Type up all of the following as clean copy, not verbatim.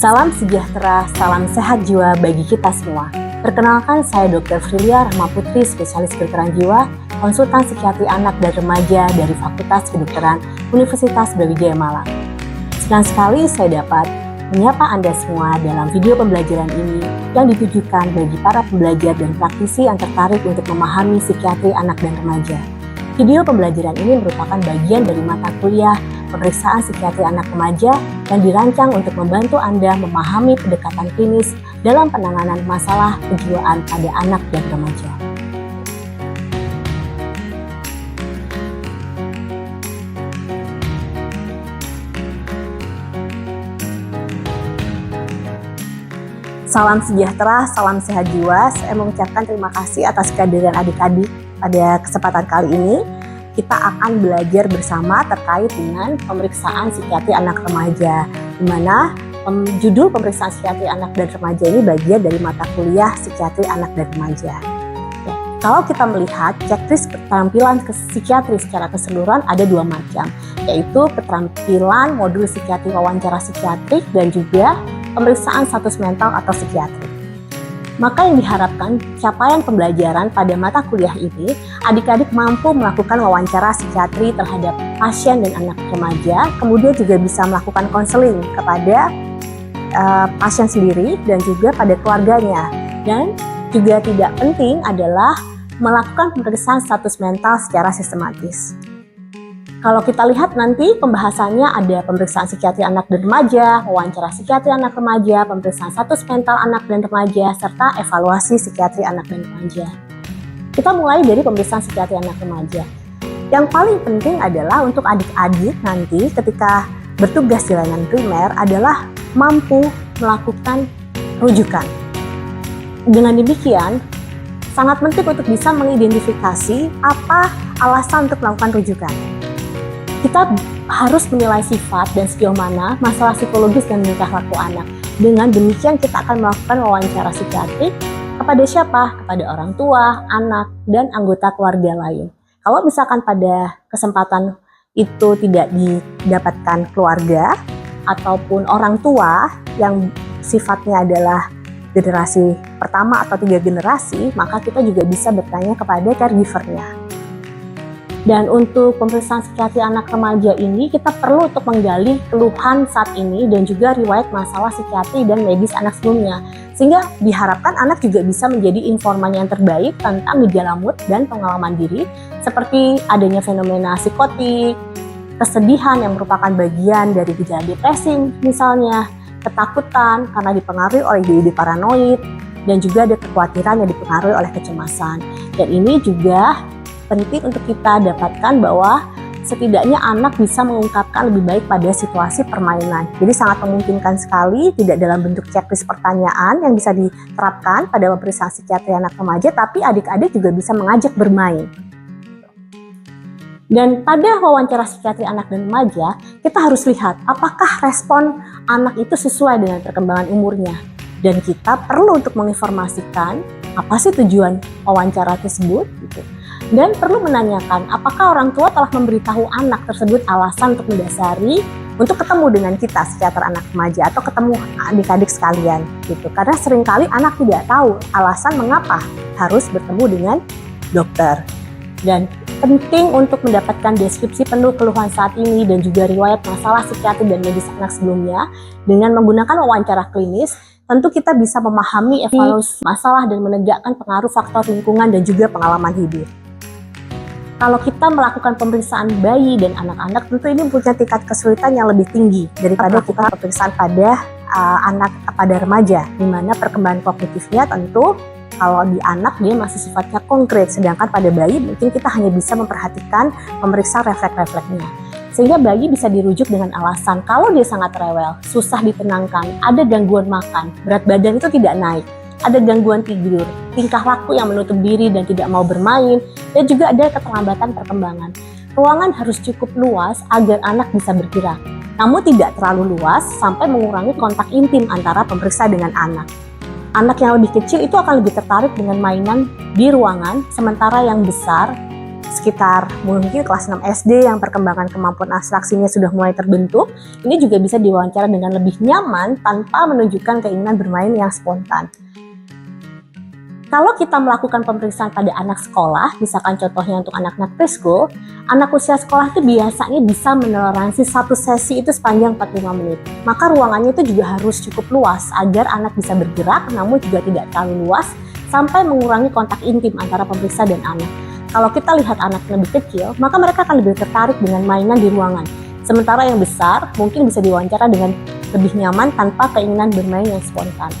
Salam sejahtera, salam sehat jiwa bagi kita semua. Perkenalkan, saya Dr. Frilia Rahma Putri, spesialis kedokteran jiwa, konsultan psikiatri anak dan remaja dari Fakultas Kedokteran Universitas Brawijaya Malang. Senang sekali saya dapat menyapa Anda semua dalam video pembelajaran ini yang ditujukan bagi para pembelajar dan praktisi yang tertarik untuk memahami psikiatri anak dan remaja. Video pembelajaran ini merupakan bagian dari mata kuliah pemeriksaan psikiatri anak remaja yang dirancang untuk membantu Anda memahami pendekatan klinis dalam penanganan masalah kejiwaan pada anak dan remaja. Salam sejahtera, salam sehat jiwa. Saya mengucapkan terima kasih atas kehadiran adik-adik pada kesempatan kali ini. Kita akan belajar bersama terkait dengan pemeriksaan psikiatri anak remaja, di mana judul pemeriksaan psikiatri anak dan remaja ini bagian dari mata kuliah psikiatri anak dan remaja. Ya, kalau kita melihat checklist keterampilan psikiatri secara keseluruhan ada dua macam, yaitu keterampilan modul psikiatri wawancara psikiatrik dan juga pemeriksaan status mental atau psikiatri. Maka yang diharapkan capaian pembelajaran pada mata kuliah ini, adik-adik mampu melakukan wawancara psikiatri terhadap pasien dan anak remaja, kemudian juga bisa melakukan konseling kepada pasien sendiri dan juga pada keluarganya. Dan juga tidak penting adalah melakukan pemeriksaan status mental secara sistematis. Kalau kita lihat nanti pembahasannya ada pemeriksaan psikiatri anak dan remaja, wawancara psikiatri anak remaja, pemeriksaan status mental anak dan remaja, serta evaluasi psikiatri anak dan remaja. Kita mulai dari pemeriksaan psikiatri anak remaja. Yang paling penting adalah untuk adik-adik nanti ketika bertugas di layanan primer adalah mampu melakukan rujukan. Dengan demikian, sangat penting untuk bisa mengidentifikasi apa alasan untuk melakukan rujukan. Kita harus menilai sifat dan sejauh mana masalah psikologis dan tingkah laku anak. Dengan demikian kita akan melakukan wawancara psikiatrik kepada siapa? Kepada orang tua, anak, dan anggota keluarga lain. Kalau misalkan pada kesempatan itu tidak didapatkan keluarga ataupun orang tua yang sifatnya adalah generasi pertama atau 3 generasi, maka kita juga bisa bertanya kepada caregiver-nya. Dan untuk pemeriksaan psikiatri anak remaja ini kita perlu untuk menggali keluhan saat ini dan juga riwayat masalah psikiatri dan medis anak sebelumnya. Sehingga diharapkan anak juga bisa menjadi informan yang terbaik tentang gejala mood dan pengalaman diri seperti adanya fenomena psikotik, kesedihan yang merupakan bagian dari gejala depresi misalnya, ketakutan karena dipengaruhi oleh ide paranoid, dan juga ada kekhawatiran yang dipengaruhi oleh kecemasan. Dan ini juga penting untuk kita dapatkan bahwa setidaknya anak bisa mengungkapkan lebih baik pada situasi permainan. Jadi sangat memungkinkan sekali tidak dalam bentuk checklist pertanyaan yang bisa diterapkan pada pemeriksaan psikiatri anak remaja, tapi adik-adik juga bisa mengajak bermain. Dan pada wawancara psikiatri anak dan remaja, kita harus lihat apakah respon anak itu sesuai dengan perkembangan umurnya. Dan kita perlu untuk menginformasikan apa sih tujuan wawancara tersebut gitu. Dan perlu menanyakan apakah orang tua telah memberitahu anak tersebut alasan untuk mendasari untuk ketemu dengan kita psikiater anak remaja atau ketemu adik-adik sekalian gitu. Karena seringkali anak tidak tahu alasan mengapa harus bertemu dengan dokter. Dan penting untuk mendapatkan deskripsi penuh keluhan saat ini dan juga riwayat masalah psikiatri dan medis anak sebelumnya. Dengan menggunakan wawancara klinis, tentu kita bisa memahami evaluasi masalah dan menegakkan pengaruh faktor lingkungan dan juga pengalaman hidup. Kalau kita melakukan pemeriksaan bayi dan anak-anak, tentu ini punya tingkat kesulitan yang lebih tinggi daripada kita pemeriksaan pada anak pada remaja, di mana perkembangan kognitifnya tentu kalau di anak dia masih sifatnya konkret, sedangkan pada bayi mungkin kita hanya bisa memperhatikan memeriksa refleks-refleksnya. Sehingga bayi bisa dirujuk dengan alasan kalau dia sangat rewel, susah ditenangkan, ada gangguan makan, berat badan itu tidak naik, ada gangguan tidur, tingkah laku yang menutup diri dan tidak mau bermain, dan juga ada keterlambatan perkembangan. Ruangan harus cukup luas agar anak bisa bergerak, namun tidak terlalu luas sampai mengurangi kontak intim antara pemeriksa dengan anak. Anak yang lebih kecil itu akan lebih tertarik dengan mainan di ruangan, sementara yang besar sekitar mungkin kelas 6 SD yang perkembangan kemampuan abstraksinya sudah mulai terbentuk, ini juga bisa diwawancara dengan lebih nyaman tanpa menunjukkan keinginan bermain yang spontan. Kalau kita melakukan pemeriksaan pada anak sekolah, misalkan contohnya untuk anak-anak preschool, anak usia sekolah itu biasanya bisa menoleransi satu sesi itu sepanjang 45 menit. Maka ruangannya itu juga harus cukup luas agar anak bisa bergerak namun juga tidak terlalu luas sampai mengurangi kontak intim antara pemeriksa dan anak. Kalau kita lihat anak lebih kecil, maka mereka akan lebih tertarik dengan mainan di ruangan. Sementara yang besar mungkin bisa diwawancara dengan lebih nyaman tanpa keinginan bermain yang spontan.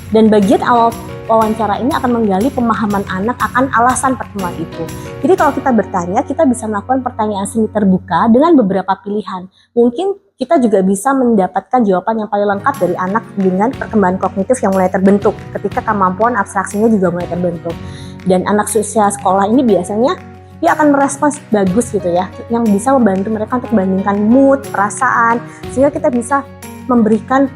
Dan bagian awal wawancara ini akan menggali pemahaman anak akan alasan pertemuan itu. Jadi kalau kita bertanya, kita bisa melakukan pertanyaan semi terbuka dengan beberapa pilihan. Mungkin kita juga bisa mendapatkan jawaban yang paling lengkap dari anak dengan perkembangan kognitif yang mulai terbentuk ketika kemampuan abstraksinya juga mulai terbentuk. Dan anak usia sekolah ini biasanya dia akan merespons bagus gitu ya, yang bisa membantu mereka untuk membandingkan mood, perasaan, sehingga kita bisa memberikan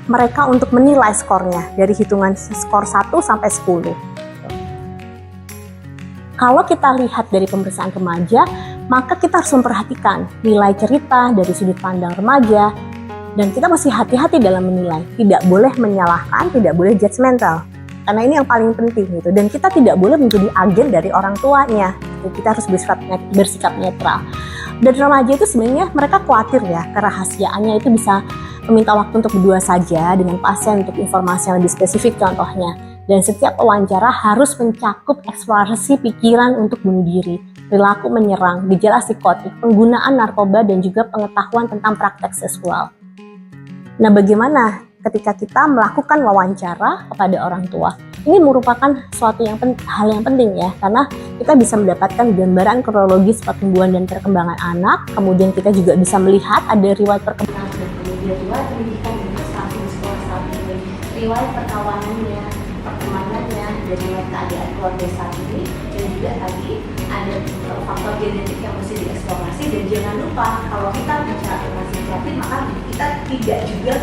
mereka untuk menilai skornya dari hitungan skor 1 sampai 10. Kalau kita lihat dari pemeriksaan remaja, maka kita harus memperhatikan nilai cerita dari sudut pandang remaja, dan kita mesti hati-hati dalam menilai. Tidak boleh menyalahkan, tidak boleh judgmental, karena ini yang paling penting gitu. Dan kita tidak boleh menjadi agen dari orang tuanya. Kita harus bersikap netral. Dan remaja itu sebenarnya mereka khawatir ya, kerahasiaannya itu bisa meminta waktu untuk berdua saja dengan pasien untuk informasi yang lebih spesifik contohnya. Dan setiap wawancara harus mencakup eksplorasi pikiran untuk bunuh diri, perilaku menyerang, gejala psikotik, penggunaan narkoba, dan juga pengetahuan tentang praktek seksual. Nah, bagaimana ketika kita melakukan wawancara kepada orang tua? Ini merupakan hal yang penting ya, karena kita bisa mendapatkan gambaran kronologis pertumbuhan dan perkembangan anak. Kemudian kita juga bisa melihat ada riwayat perkembangan dan kemudian riwayat pendidikan dan prestasi di sekolah saat ini, riwayat perkawanannya, pertemanannya, dan riwayat keadaan keluarga saat ini, dan juga tadi ada faktor genetik yang mesti dieksplorasi. Dan jangan lupa kalau kita bicara tentang psikiatri, maka kita tidak juga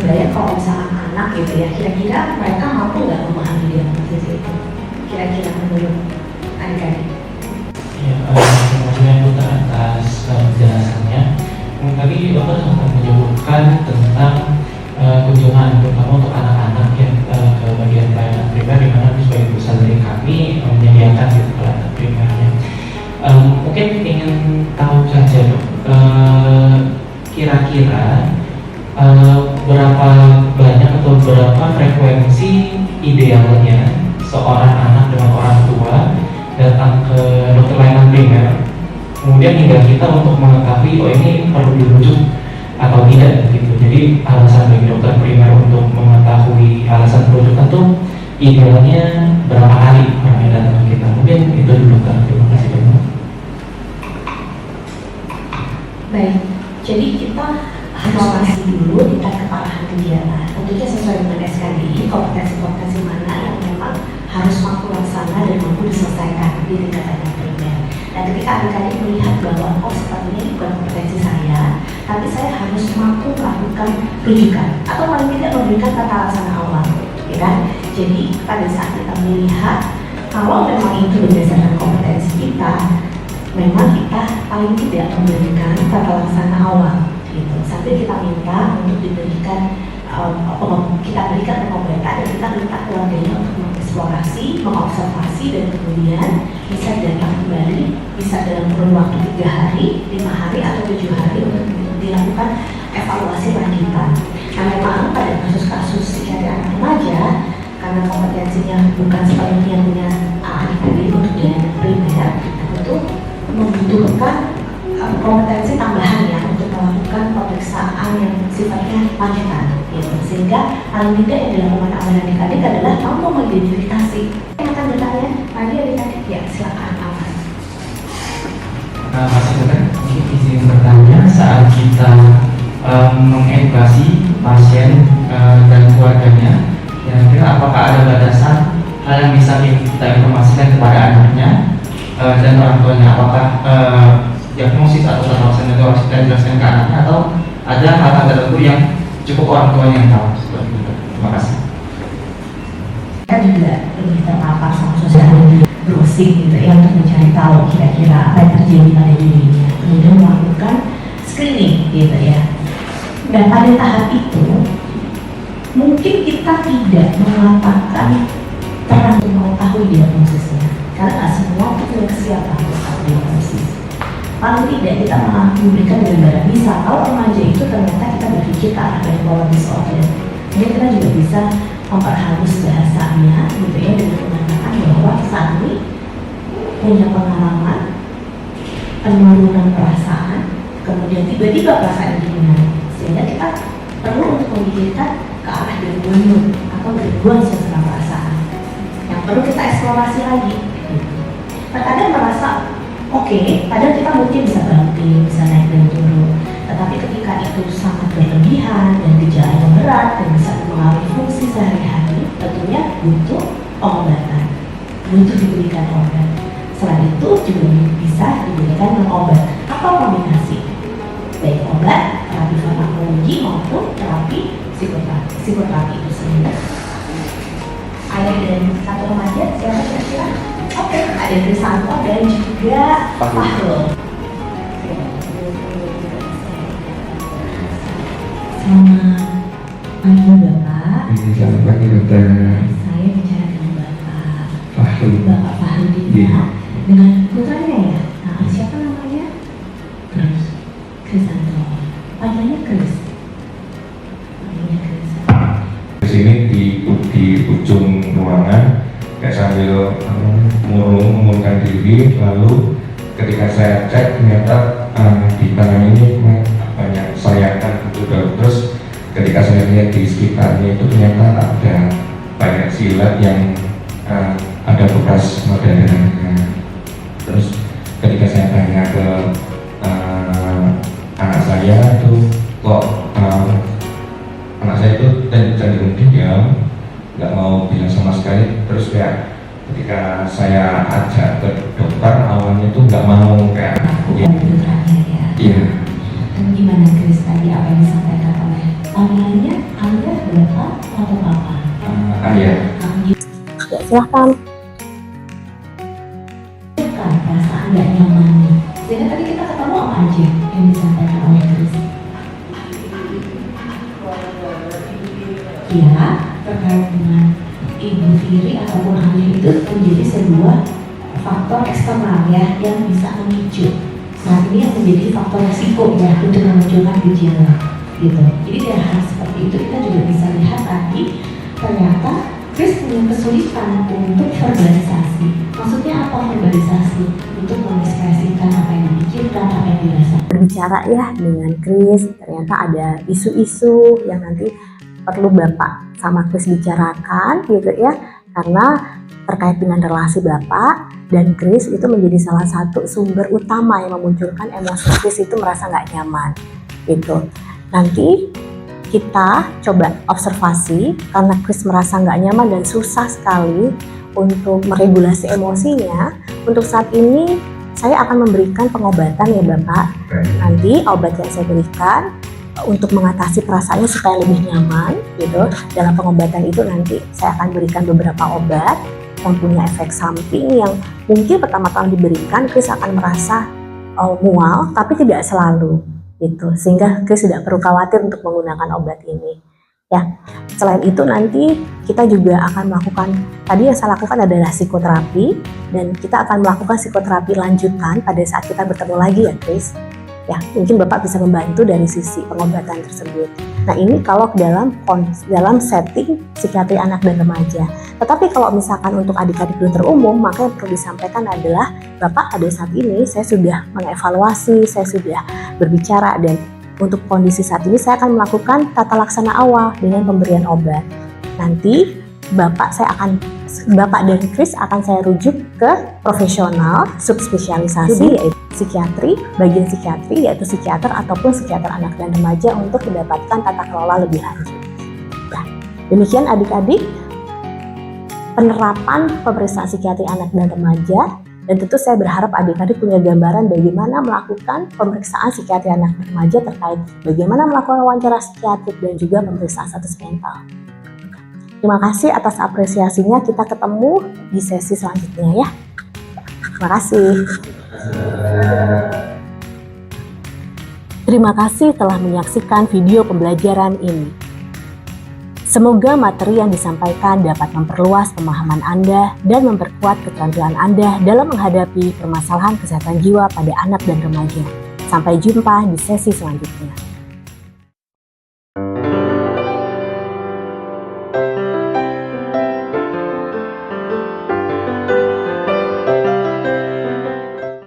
kebayang kalau misalkan anak gitu ya, kira-kira mereka mampu nggak memahami diagnosis itu? Kira-kira menurut adik-adik? Ya, terima kasih dokter atas penjelasannya. Tadi dokter sempat menyebutkan tentang kunjungan terutama untuk anak-anak yang ke bagian pelayanan primer, di mana sebagai perusahaan dari kami menyediakan gitu pelayanan primernya. Mungkin ingin tahu saja dok, kira-kira berapa banyak atau berapa frekuensi idealnya seorang anak dengan orang tua datang ke dokter layanan primer, kemudian hingga kita untuk mengetahui oh ini perlu dirujuk atau tidak gitu. Jadi alasan bagi dokter primer untuk mengetahui alasan perujukan tuh idealnya berapa hari orang yang datang ke kita. Mungkin itu dulu kan. Terima kasih banyak. Baik, jadi kita harus dulu tingkat keparahan gejala. Tentunya sesuai dengan SKDI, kompetensi-kompetensi mana yang memang harus mampu laksana dan mampu diselesaikan di tingkatan yang primer. Dan ketika adik-adik melihat bahwa oh sepertinya ini bukan kompetensi saya, tapi saya harus mampu melakukan rujukan atau paling tidak memberikan tata laksana awal, ya kan? Jadi pada saat kita melihat kalau memang itu berdasarkan kompetensi kita, memang kita paling tidak memberikan tata laksana awal. Gitu. Sampai kita minta untuk diberikan, kita berikan rekomendasi dan kita minta keluarganya untuk mengeksplorasi, mengobservasi, dan kemudian bisa datang kembali, bisa dalam kurun waktu 3 hari, 5 hari, atau 7 hari untuk dilakukan evaluasi lanjutan. Nah memang pada kasus-kasus psikiatri anak remaja, karena kompetensinya bukan sepenuhnya punya adik-adik untuk jalan primer, tentu membutuhkan kompetensi tambahan ya untuk melakukan pemeriksaan yang sifatnya lanjutan gitu. Sehingga paling tidak yang dilakukan oleh adik-adik adalah mampu mengidentifikasi. Yang akan bertanya tadi adik-adik, ya silakan Alvan. Masih dokter, mungkin izin bertanya saat kita mengedukasi pasien dan keluarganya, kira-kira apakah ada batasan hal yang bisa kita informasikan kepada anaknya dan orang tuanya, apakah diagnosis atau tata laksana itu harus kita jelaskan ke anaknya atau ada hal-hal tertentu yang cukup orang tuanya yang tahu seperti itu. Terima kasih. Kita juga lebih terpapar sama sosial media, browsing gitu ya, untuk mencari tahu kira-kira apa yang terjadi pada dirinya, kemudian melakukan screening gitu ya. Dan pada tahap itu mungkin kita tidak mengatakan terang untuk mengetahui diagnosisnya, karena nggak semua itu punya kesiapan untuk tahu diagnosis. Paling tidak kita malah memberikan gambaran, bisa kalau remaja itu ternyata kita berpikir ke arah bipolar disorder. Jadi kita juga bisa memperhalus bahasanya gitu ya, dengan mengatakan bahwa saat ini punya pengalaman penurunan perasaan, kemudian tiba-tiba perasaan gimana, sehingga kita perlu untuk memikirkan ke arah gangguan mood atau gangguan suasana perasaan yang perlu kita eksplorasi lagi. Terkadang merasa oke, padahal kita mungkin bisa berhenti, bisa naik dan turun, tetapi ketika itu sangat berlebihan dan gejalanya berat dan bisa mempengaruhi fungsi sehari-hari, tentunya butuh pengobatan, butuh diberikan obat. Selain itu juga bisa diberikan obat atau kombinasi, baik obat, terapi farmakologi maupun terapi psikoterapi itu sendiri. Ayah dan satu remaja, siapa kira-kira? Oke, ada Trisanto dan juga Fahrul. Selamat pagi Bapak. Selamat pagi dokter. Saya bicara dengan Bapak Fahrul. Bapak Fahrudin Iya. ya. Dengan putranya ya. Nah, siapa namanya? Krisanto. Panggilnya Kris. Panggilnya Kris. Di sini di ujung ruangan kayak sambil mengumumkan diri, lalu ketika saya cek ternyata di tangan ini banyak sayatan gitu. Terus ketika saya lihat di sekitarnya itu ternyata ada banyak silat yang ada bekas noda darahnya. Terus ketika saya tanya ke anak saya itu kok anak saya itu cenderung diam, nggak mau bilang sama sekali. Terus kayak ketika saya ajak ke dokter awalnya itu nggak mau kayak Bukan putranya ya. iya. Dan gimana Kris tadi apa yang disampaikan oleh panggilannya Ayah, Bapak atau Papa? Ayah. Ya, silahkan. Kan perasaan nggak nyaman. Sehingga tadi kita ketemu apa aja yang disampaikan oleh Kris? Ya, terkait dengan ibu tiri ataupun ayah itu menjadi sebuah faktor eksternal ya yang bisa memicu. Saat ini yang menjadi faktor risiko ya untuk memunculkan gejala gitu. Jadi dari hal seperti itu kita juga bisa lihat tadi ternyata Kris punya kesulitan untuk verbalisasi. Maksudnya apa verbalisasi? Untuk mengekspresikan apa yang dipikirkan, apa yang dirasakan. Berbicara ya dengan Kris, ternyata ada isu-isu yang nanti perlu Bapak sama Kris bicarakan gitu ya, karena terkait dengan relasi Bapak dan Kris itu menjadi salah satu sumber utama yang memunculkan emosi Kris itu merasa nggak nyaman gitu. Nanti kita coba observasi karena Kris merasa nggak nyaman dan susah sekali untuk meregulasi emosinya. Untuk saat ini saya akan memberikan pengobatan ya Bapak. Nanti obat yang saya berikan untuk mengatasi perasaannya supaya lebih nyaman gitu. Dalam pengobatan itu nanti saya akan berikan beberapa obat yang punya efek samping yang mungkin pertama-tama diberikan Kris akan merasa mual, tapi tidak selalu gitu, sehingga Kris tidak perlu khawatir untuk menggunakan obat ini ya. Selain itu nanti kita juga akan melakukan, tadi yang saya lakukan adalah psikoterapi, dan kita akan melakukan psikoterapi lanjutan pada saat kita bertemu lagi ya Kris ya. Mungkin Bapak bisa membantu dari sisi pengobatan tersebut. Nah ini kalau dalam setting psikiatri anak dan remaja. Tetapi kalau misalkan untuk adik-adik dokter umum, maka yang perlu disampaikan adalah Bapak pada saat ini saya sudah mengevaluasi, saya sudah berbicara, dan untuk kondisi saat ini saya akan melakukan tata laksana awal dengan pemberian obat. Nanti Bapak dan Kris akan saya rujuk ke profesional subspesialisasi yaitu psikiatri, bagian psikiatri yaitu psikiater ataupun psikiater anak dan remaja untuk mendapatkan tata kelola lebih lanjut. Nah, demikian adik-adik penerapan pemeriksaan psikiatri anak dan remaja Dan tentu saya berharap adik-adik punya gambaran bagaimana melakukan pemeriksaan psikiatri anak dan remaja terkait bagaimana melakukan wawancara psikiatrik dan juga pemeriksaan status mental. Terima kasih atas apresiasinya, kita ketemu di sesi selanjutnya ya. Terima kasih. Terima kasih telah menyaksikan video pembelajaran ini. Semoga materi yang disampaikan dapat memperluas pemahaman Anda dan memperkuat keterampilan Anda dalam menghadapi permasalahan kesehatan jiwa pada anak dan remaja. Sampai jumpa di sesi selanjutnya.